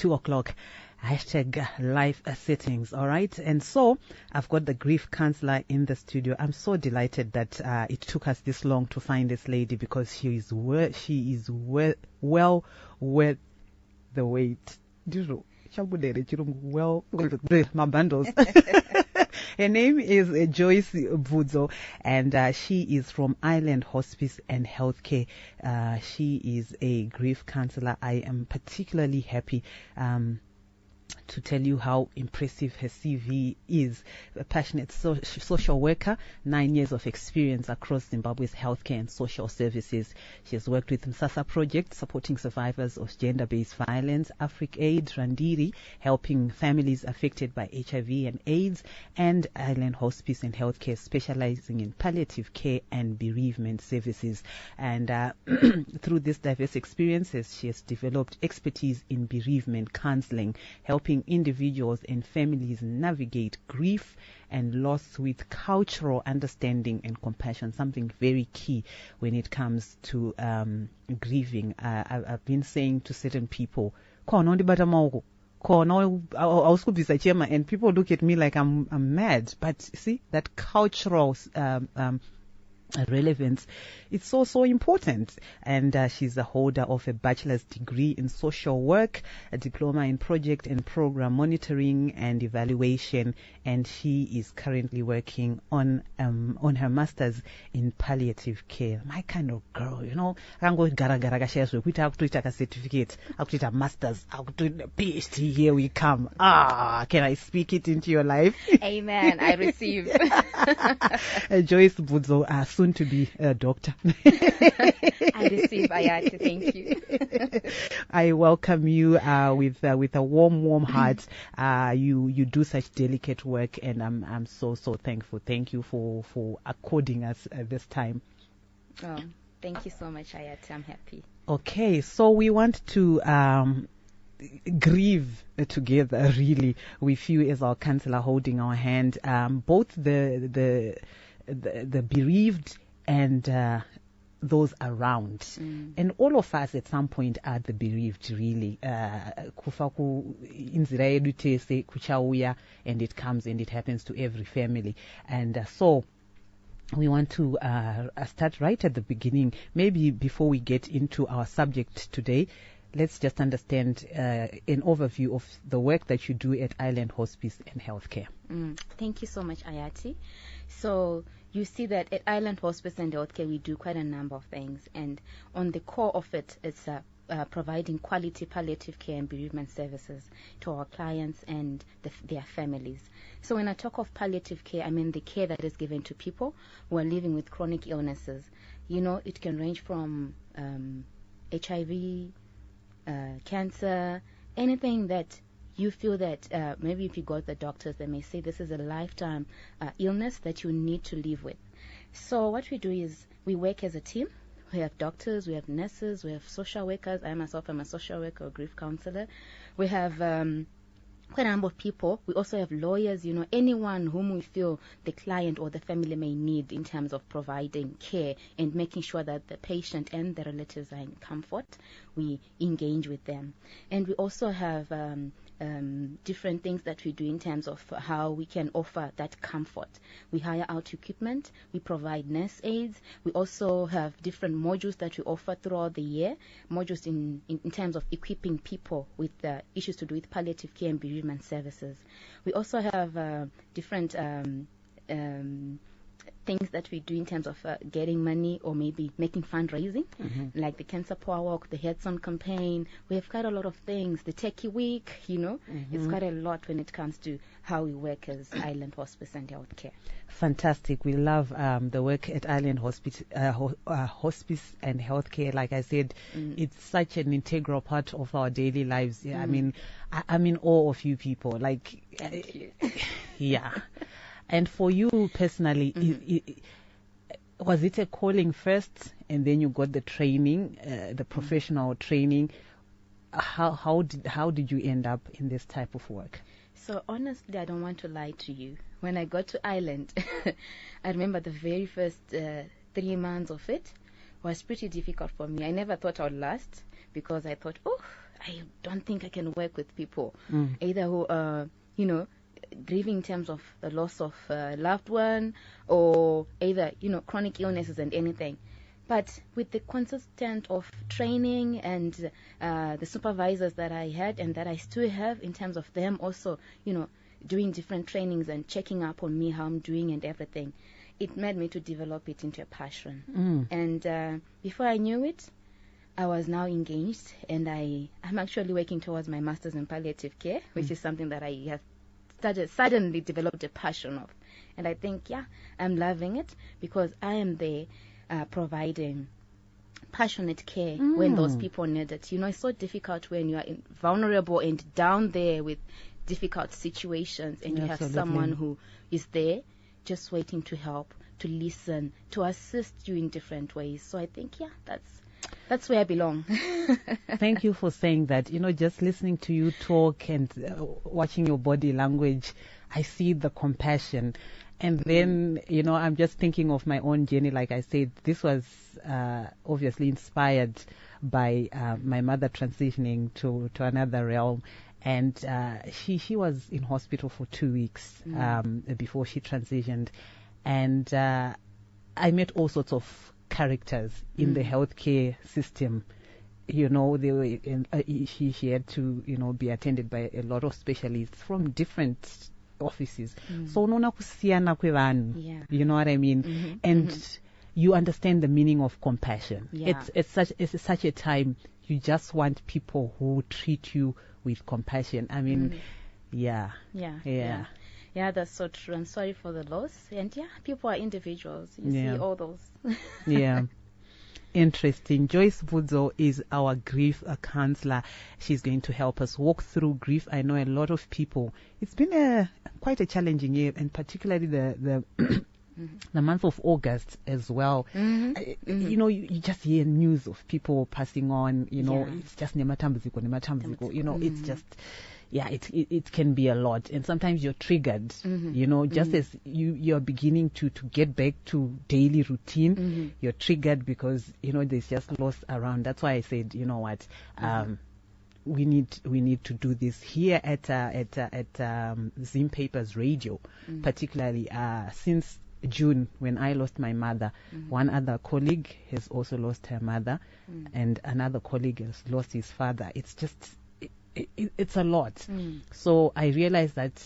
2 o'clock. Hashtag live settings. All right. And so I've got the grief counselor in the studio. I'm so delighted that it took us this long to find this lady, because she is well worth the wait. Well, my bundles. Her name is Joyce Bvudzo, and she is from Island Hospice and Healthcare. She is a grief counselor. I am particularly happy to tell you how impressive her CV is. A passionate social worker, 9 years of experience across Zimbabwe's healthcare and social services. She has worked with Msasa Project, supporting survivors of gender-based violence, AfricAid, Randiri, helping families affected by HIV and AIDS, and Island Hospice and Healthcare, specializing in palliative care and bereavement services. And through these diverse experiences, she has developed expertise in bereavement counseling, helping individuals and families navigate grief and loss with cultural understanding and compassion, something very key when it comes to grieving. I've been saying to certain people, and people look at me like I'm mad, but see, that cultural relevance, it's so important. And she's a holder of a bachelor's degree in social work, a diploma in project and program monitoring and evaluation, and she is currently working on her master's in palliative care. My kind of girl, you know. Certificate, a master's, a PhD, here we come. Can I speak it into your life? Amen. I receive. Joyce Bvudzo, soon to be a doctor. I receive, Iyati. Thank you. I welcome you with a warm heart. You do such delicate work, and I'm so thankful. Thank you for according us this time. Oh, thank you so much, Iyati. I'm happy. Okay, so we want to grieve together, really, with you as our counselor holding our hand, both the bereaved and those around. And all of us at some point are the bereaved, really. And it comes and it happens to every family. And so we want to start right at the beginning. Maybe before we get into our subject today, let's just understand an overview of the work that you do at Island Hospice and Healthcare. Thank you so much, Iyati. So you see that at Island Hospice and Healthcare, we do quite a number of things. And on the core of it, it's providing quality palliative care and bereavement services to our clients and their families. So when I talk of palliative care, I mean the care that is given to people who are living with chronic illnesses. You know, it can range from HIV, cancer, anything that you feel that maybe if you go to the doctors, they may say this is a lifetime illness that you need to live with. So what we do is we work as a team. We have doctors, we have nurses, we have social workers. I myself am a social worker, a grief counselor. We have quite a number of people. We also have lawyers, you know, anyone whom we feel the client or the family may need in terms of providing care and making sure that the patient and the relatives are in comfort. We engage with them. And we also have different things that we do in terms of how we can offer that comfort. We hire out equipment, we provide nurse aides, we also have different modules that we offer throughout the year, modules in terms of equipping people with issues to do with palliative care and bereavement services. We also have different things that we do in terms of getting money or maybe making fundraising, like the Cancer Power Walk, the Heads On campaign. We have quite a lot of things. The Techie Week, you know, it's quite a lot when it comes to how we work as Island Hospice and Healthcare. Fantastic. We love the work at Island Hospice and Healthcare. Like I said, it's such an integral part of our daily lives. Yeah, I mean, I'm in awe of you people. Like, Thank you. Yeah. And for you personally, was it a calling first, and then you got the training, the professional training? How did you end up in this type of work? So honestly, I don't want to lie to you. When I got to Ireland, I remember the very first 3 months of it was pretty difficult for me. I never thought I would last, because I thought, I don't think I can work with people either who are, you know, grieving in terms of the loss of a loved one, or either, you know, chronic illnesses and anything. But with the consistent of training and the supervisors that I had and that I still have, in terms of them also, you know, doing different trainings and checking up on me, how I'm doing and everything, it made me to develop it into a passion. And before I knew it, I was now engaged, and I'm actually working towards my master's in palliative care, which is something that I have suddenly developed a passion of. And I think, yeah, I'm loving it, because I am there providing passionate care when those people need it. You know, it's so difficult when you are vulnerable and down there with difficult situations, and you have someone who is there just waiting to help, to listen, to assist you in different ways. So I think, yeah, that's where I belong. Thank you for saying that. You know, just listening to you talk and watching your body language, I see the compassion. And then, you know, I'm just thinking of my own journey. Like I said, this was obviously inspired by my mother transitioning to another realm. And she was in hospital for 2 weeks before she transitioned. And I met all sorts of characters in the healthcare system. You know, they were she had to, you know, be attended by a lot of specialists from different offices. So unaona kusiyana kwevanhu, you know what I mean? And you understand the meaning of compassion. It's such a time you just want people who treat you with compassion. I mean, yeah, that's so true. I'm sorry for the loss. And yeah, people are individuals. You see all those. Yeah. Interesting. Joyce Bvudzo is our grief counselor. She's going to help us walk through grief. I know a lot of people. It's been quite a challenging year, and particularly the the month of August as well. You know, you just hear news of people passing on. You know, it's just nematambuziko. You know, it's just. Yeah, it can be a lot, and sometimes you're triggered, you know, just as you're beginning to get back to daily routine, you're triggered because, you know, there's just loss around. That's why I said, you know what, we need to do this here at Zim Papers Radio, particularly since June when I lost my mother. One other colleague has also lost her mother, and another colleague has lost his father. It's just it's a lot. So I realize that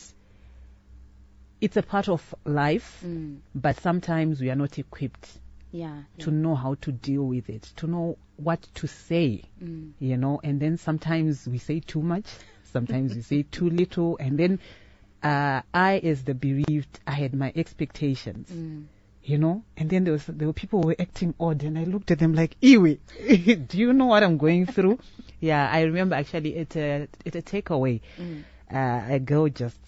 it's a part of life, but sometimes we are not equipped to know how to deal with it, to know what to say, you know, and then sometimes we say too much, sometimes we say too little, and then I, as the bereaved, I had my expectations. You know, and then there were people who were acting odd, and I looked at them like, Iwi, do you know what I'm going through? Yeah, I remember actually at a takeaway, a girl just,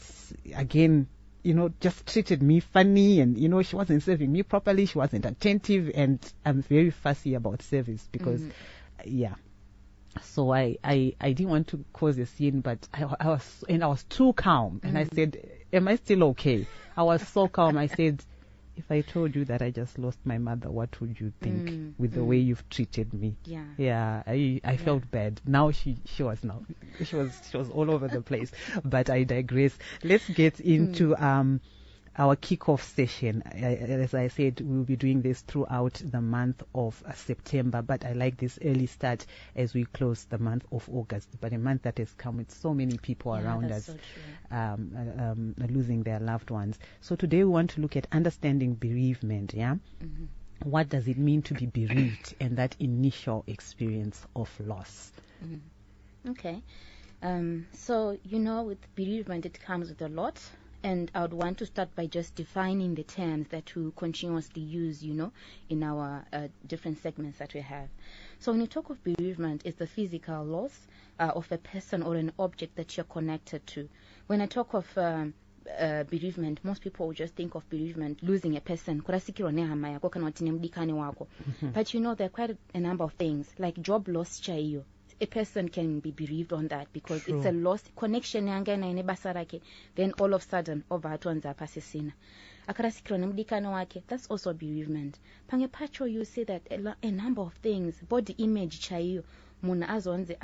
again, you know, just treated me funny, and, you know, she wasn't serving me properly, she wasn't attentive, and I'm very fussy about service because, so I didn't want to cause a scene, but I was too calm, and I said, am I still okay? I was so calm. I said, if I told you that I just lost my mother, what would you think with the way you've treated me? Yeah, I felt bad. Now she was all over the place. But I digress. Let's get into our kickoff session. As I said, we'll be doing this throughout the month of September, but I like this early start as we close the month of August. But a month that has come with so many people around us losing their loved ones. So today we want to look at understanding bereavement. What does it mean to be bereaved and that initial experience of loss? Okay. So, you know, with bereavement, it comes with a lot. And I would want to start by just defining the terms that we continuously use, you know, in our different segments that we have. So when you talk of bereavement, it's the physical loss of a person or an object that you're connected to. When I talk of bereavement, most people will just think of bereavement, losing a person. But you know, there are quite a number of things, like job loss chayo. A person can be bereaved on that because it's a lost connection, then all of a sudden that's also bereavement. Pangepacho, you say that a number of things, body image chayo, munhu azonzi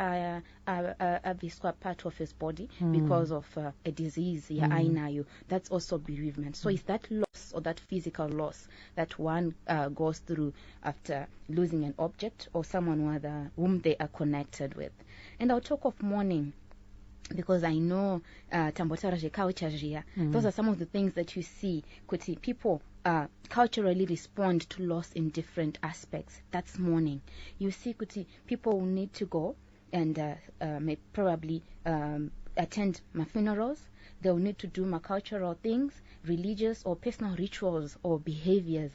abviswa part of his body because of a disease ainayo. That's also bereavement. So it's that loss or that physical loss that one goes through after losing an object or someone whom they are connected with. And I'll talk of mourning, because I know those are some of the things that you see. Kuti people culturally respond to loss in different aspects. That's mourning. You see, kuti people will need to go and may probably attend my funerals. They'll need to do my cultural things, religious or personal rituals or behaviors,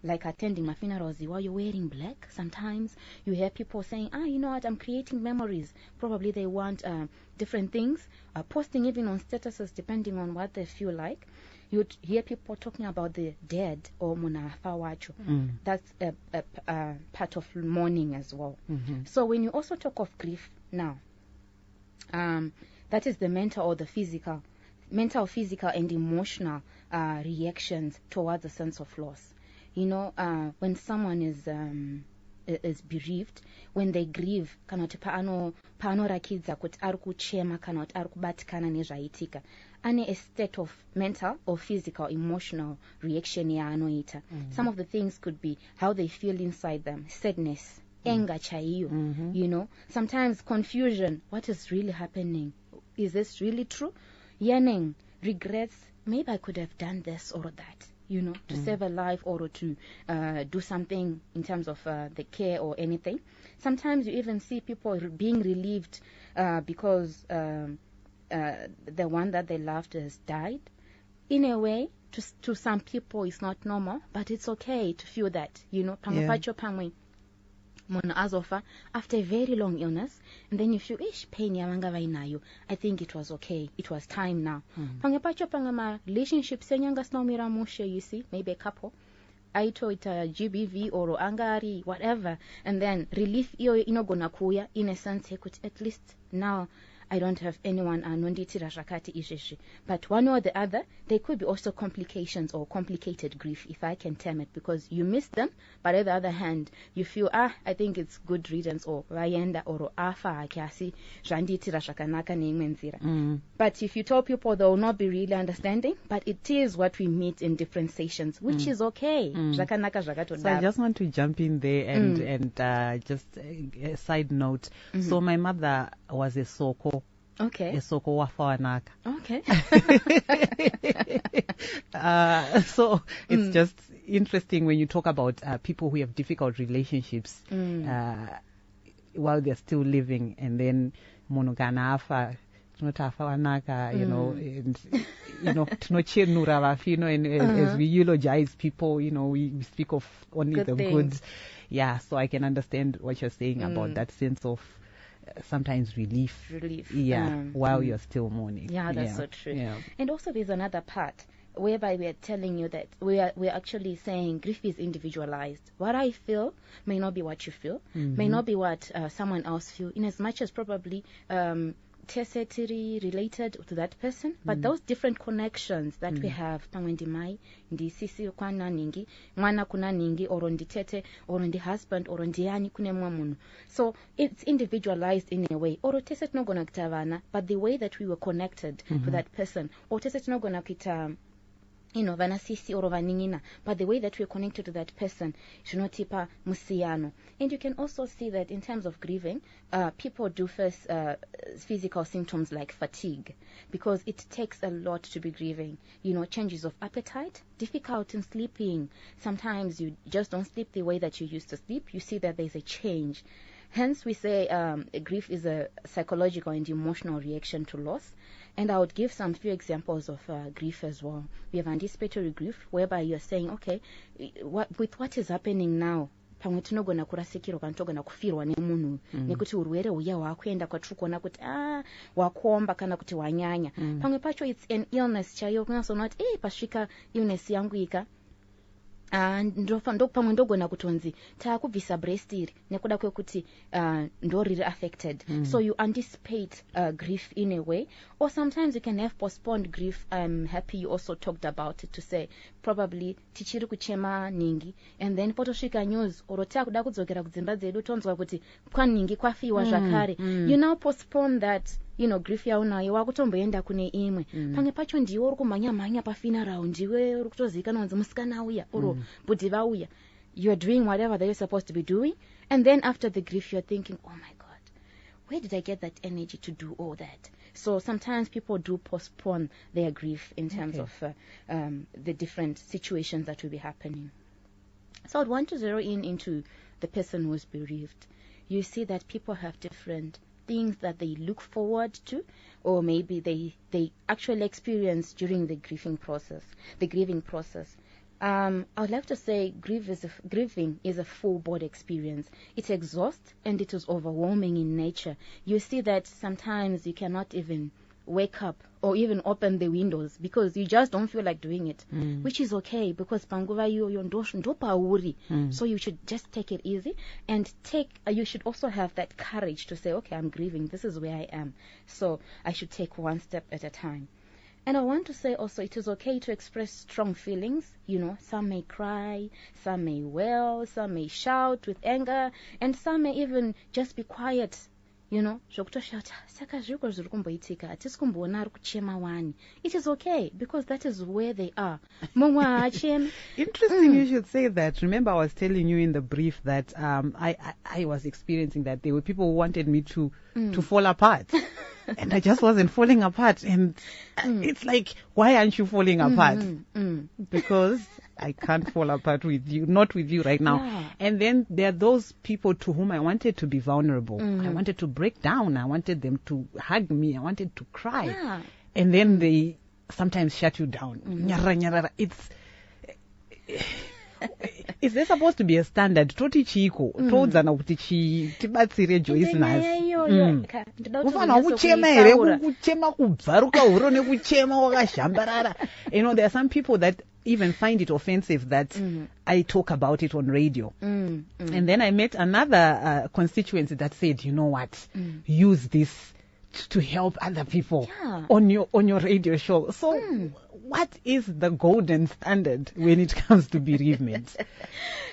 like attending my funerals while you're wearing black. Sometimes you hear people saying, you know what, I'm creating memories. Probably they want different things, posting even on statuses depending on what they feel like. You'd hear people talking about the dead or munafa wacho. That's a part of mourning as well. So when you also talk of grief now, that is the mental or the physical, and emotional reactions towards a sense of loss. You know, when someone is bereaved, when they grieve, kana kuti paanorakidza kuti ari kuchema kana kuti ari kubatikana nezvaitika, ane a state of mental or physical emotional reaction yaanoita. Some of the things could be how they feel inside them, sadness, anger chaiyo, you know, sometimes confusion, what is really happening, is this really true, yearning, regrets, maybe I could have done this or that, you know, to save a life or to do something in terms of the care or anything. Sometimes you even see people being relieved because the one that they loved has died. In a way, to some people it's not normal, but it's okay to feel that, you know, after a very long illness, and then you feel pain yavanga vainayo, I think it was okay, it was time now. Relationships you see, maybe a couple aito ita GBV or angari, whatever, and then relief iyo inogona kuya, in a sense at least now I don't have anyone anonditira rakati ishishi. But one or the other, there could be also complications or complicated grief, if I can term it, because you miss them, but on the other hand, you feel, I think it's good riddance, or vayenda, or afa akiasi, janditira shakanaka neimenzira. But if you tell people, they will not be really understanding, but it is what we meet in different sessions, which is okay. Jakanaka jagato. So I just want to jump in there and just a side note. So my mother was a soko. Okay. Esoko wafawanaka. Okay. So it's just interesting when you talk about people who have difficult relationships while they're still living, and then monogana afa, tunotafawanaka, you know, and you know, tunochenura vafino, and as we eulogize people, you know, we speak of only the goods. Yeah, so I can understand what you're saying about that sense of sometimes relief. While you're still mourning. That's so true. And also there's another part whereby we are telling you that we're actually saying grief is individualized. What I feel may not be what you feel, may not be what someone else feels, in as much as probably tertiary related to that person, but those different connections that we have, pamwendimai ndi sisi kwana ningi mwana kuna ningi oro nditete oro ndi husband oro ndiani kune mwamuno, so it's individualized in a way. Oro tese tinogona kitavana, but the way that we were connected to that person, or tese tinogona kita, you know, vana sisi oro vaningina, but the way that we're connected to that person, shinotipa musiano. And you can also see that in terms of grieving, people do face physical symptoms like fatigue, because it takes a lot to be grieving. You know, changes of appetite, difficult in sleeping. Sometimes you just don't sleep the way that you used to sleep. You see that there's a change. Hence, we say grief is a psychological and emotional reaction to loss. And I would give some few examples of grief as well. We have anticipatory grief, whereby you're saying, okay, with what is happening now, pamwe tinogona kurasikirwa kana togona kufirwa nemunhu nekuti urwere uya hwakuenda kwatiri kuona kuti wakomba kana kuti wanyanya. Pamwe pacho it's an illness chaiyo, kunasona kuti pasvika illness yangu ika ndopamwe ndogona kutonzi taakubvisa breast iri nekuda kwekuti ndo riri affected. So you anticipate grief in a way, or sometimes you can have postponed grief. I'm happy you also talked about it to say probably tichiri kuchema ningi and then potosvika news oro takuda kudzokera kudzimba dzedu tonzwa kuti kwaningi kwafiwa zvakare. You now postpone that, you know, grief yaunayo wakutomboenda kune imwe. Pamwe pacho ndiwe uri kumhanya pafuneral, ndiwe uri kutozivikanwa kunzi musikana auya oro bhudhi vauya. You're doing whatever that you're supposed to be doing, and then after the grief you're thinking, oh my God, where did I get that energy to do all that? So sometimes people do postpone their grief in terms of the different situations that will be happening. So I'd want to zero in into the person who's bereaved. You see that people have different things that they look forward to, or maybe they actually experience during the grieving process. I would like to say grieving is a full body experience. It exhausts and it is overwhelming in nature. You see that sometimes you cannot even wake up or even open the windows because you just don't feel like doing it, which is okay because panguva ndopauri. So you should just take it easy and you should also have that courage to say, okay, I'm grieving, this is where I am, so I should take one step at a time. And I want to say also it is okay to express strong feelings. You know, some may cry, some may wail, some may shout with anger, and some may even just be quiet. You know, it is okay because that is where they are. Interesting you should say that. Remember I was telling you in the brief that I was experiencing that there were people who wanted me to fall apart. And I just wasn't falling apart. And it's like, why aren't you falling apart? Because I can't fall apart with you, not with you right now. Yeah. And then there are those people to whom I wanted to be vulnerable. I wanted to break down. I wanted them to hug me. I wanted to cry. Yeah. And then they sometimes shut you down. Is there supposed to be a standard? Toti chiko. Todzana kuti tibatsire Joyce nazi. Ufana kuchema ere kuchema kubvaruka huro nekuchema wakazhambarara. You know, there are some people that even find it offensive that I talk about it on radio. And then I met another constituency that said, you know what, use this to help other people on your radio show. So what is the golden standard when it comes to bereavement?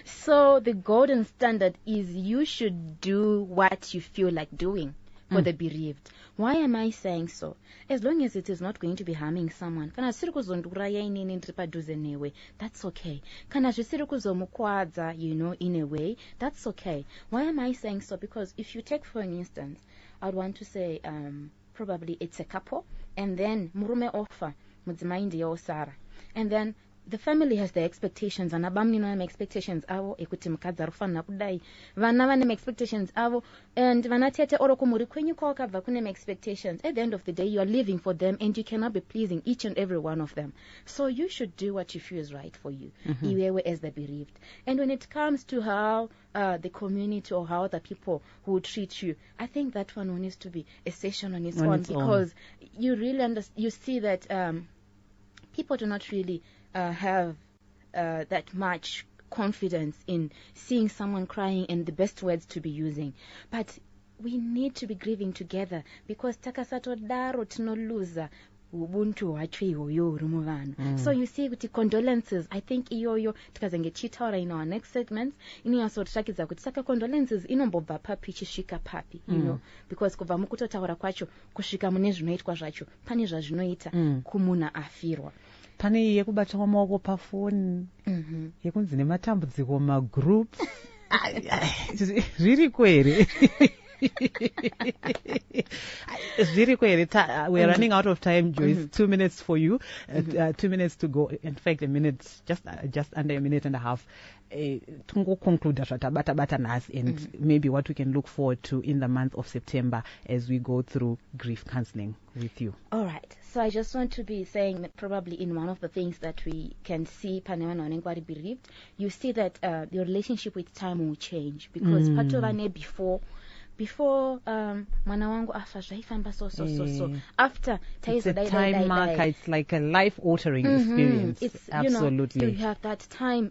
So the golden standard is you should do what you feel like doing for the bereaved. Why am I saying so? As long as it is not going to be harming someone. Kana zviri kuzonduraya inini ndiri padhuze newe, that's okay. Kana zvisiri kuzomukwadza, you know, in a way, that's okay. Why am I saying so? Because if you take, for an instance, I'd want to say probably it's a couple, and then murume ofa, mudzimai ndiye osara, and then the family has their expectations, and abamni vane expectations avo ekuti mukadzi arikufanira kudai, vana vane expectations avo, and vanatete oro kumuri kwenyu kwakabva kune expectations. At the end of the day, you are living for them and you cannot be pleasing each and every one of them. So you should do what you feel is right for you, iwewe as the bereaved. And when it comes to how the community or how the people who treat you, I think that one needs to be a session on its own, because you really you see that people do not really have that much confidence in seeing someone crying and the best words to be using. But we need to be grieving together, because takasatodaro tinoluza ubuntu hwacho ihoyo huri muvanhu. So you see kuti condolences, I think iyoyo tikazenge chitaura in our next segments inoyasotirakidza kuti saka condolences inombobva papi ichisvika papi, you know, because kubva mukutotaura kwacho kusvika mune zvinoitwa zvacho pane zvazvinoita kumunhu afirwa. Pane yekubata maoko pafoni, yekunzi nematambudziko magroups. Zviri kwere. We're running out of time, Joyce. 2 minutes for you, 2 minutes to go. In fact, a minute, just under a minute and a half. Tungo conclude and maybe what we can look forward to in the month of September as we go through grief counseling with you. All right. So I just want to be saying that probably in one of the things that we can see Panema Nonengwari bereaved, you see that the relationship with time will change, because patovane before mwana wangu afa zvaifamba so after it's a time marker. It's like a life-altering experience. It's, absolutely. You have that time,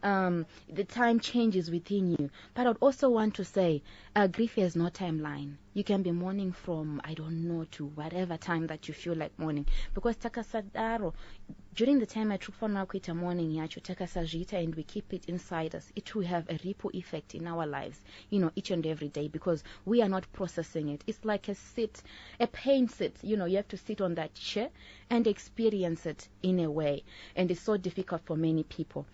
the time changes within you. But I'd also want to say, grief has no timeline. You can be mourning from, I don't know, to whatever time that you feel like mourning. Because takasadaro, during the time I took for Nakwita mourning yacho takasajita, and we keep it inside us, it will have a ripple effect in our lives, each and every day, because we are not processing it. It's like a pain sit, you have to sit on that chair and experience it in a way. And it's so difficult for many people.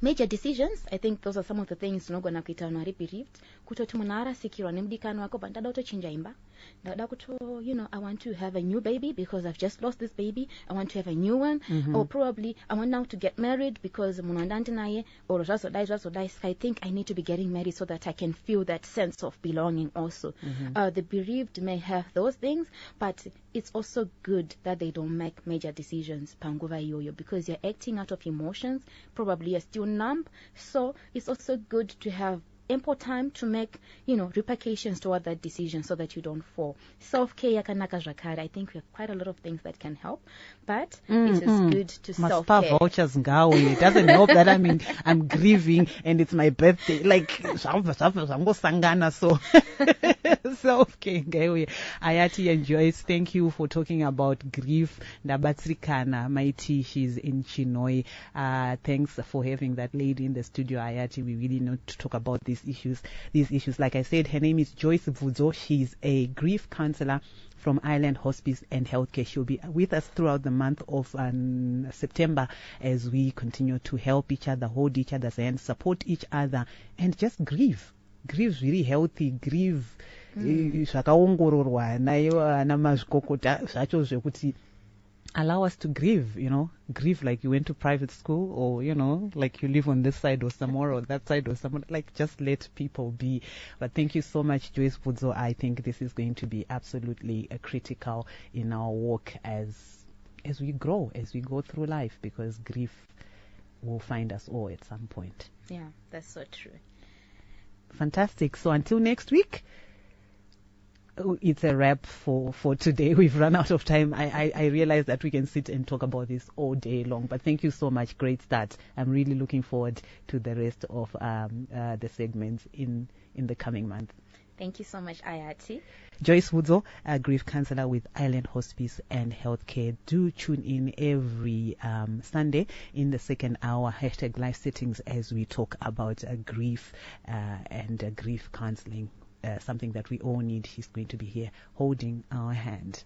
Major decisions, I think those are some of the things tinogona kuita vanhu vari bereaved. Kutoti munhu arasikirwa nemudikani wako, but ndada kutochinja imba, ndada kuto, I want to have a new baby because I've just lost this baby, I want to have a new one, or probably I want now to get married because munhu andandinaye, or zvazodai. I think I need to be getting married so that I can feel that sense of belonging also. The bereaved may have those things, but it's also good that they don't make major decisions panguva iyoyo, because you're acting out of emotions, probably you're still numb, so it's also good to have ample time to make, repercussions toward that decision so that you don't fall. Self-care yakanaka zvakare. I think we have quite a lot of things that can help, but it is good to self-care. Vouchers ngawe. It doesn't help that I'm grieving and it's my birthday. Like, sangana, so self-care ngawe. Iyati and Joyce, thank you for talking about grief. Ndabatsirikana Maiti, she's in Chinoi. Thanks for having that lady in the studio, Iyati. We really need to talk about these issues. Like I said, her name is Joyce Bvudzo. She's a grief counselor from Island Hospice and Healthcare. She'll be with us throughout the month of September as we continue to help each other, hold each other's hands, support each other, and just grieve. Grieve really healthy. Grieve zvakaongororwa nayo ana mazvikokota zvacho zvekuti allow us to grieve, grieve like you went to private school, or, like you live on this side or somewhere, or that side or somewhere, like just let people be. But thank you so much, Joyce Bvudzo. I think this is going to be absolutely critical in our work as we grow, as we go through life, because grief will find us all at some point. Yeah, that's so true. Fantastic. So until next week, it's a wrap for today. We've run out of time. I realize that we can sit and talk about this all day long, but thank you so much. Great start. I'm really looking forward to the rest of the segments in the coming month. Thank you so much, Iyati. Joyce Bvudzo, a grief counselor with Island Hospice and Healthcare. Do tune in every Sunday in the second hour, #live settings, as we talk about grief and grief counseling. Something that we all need. He's going to be here holding our hand.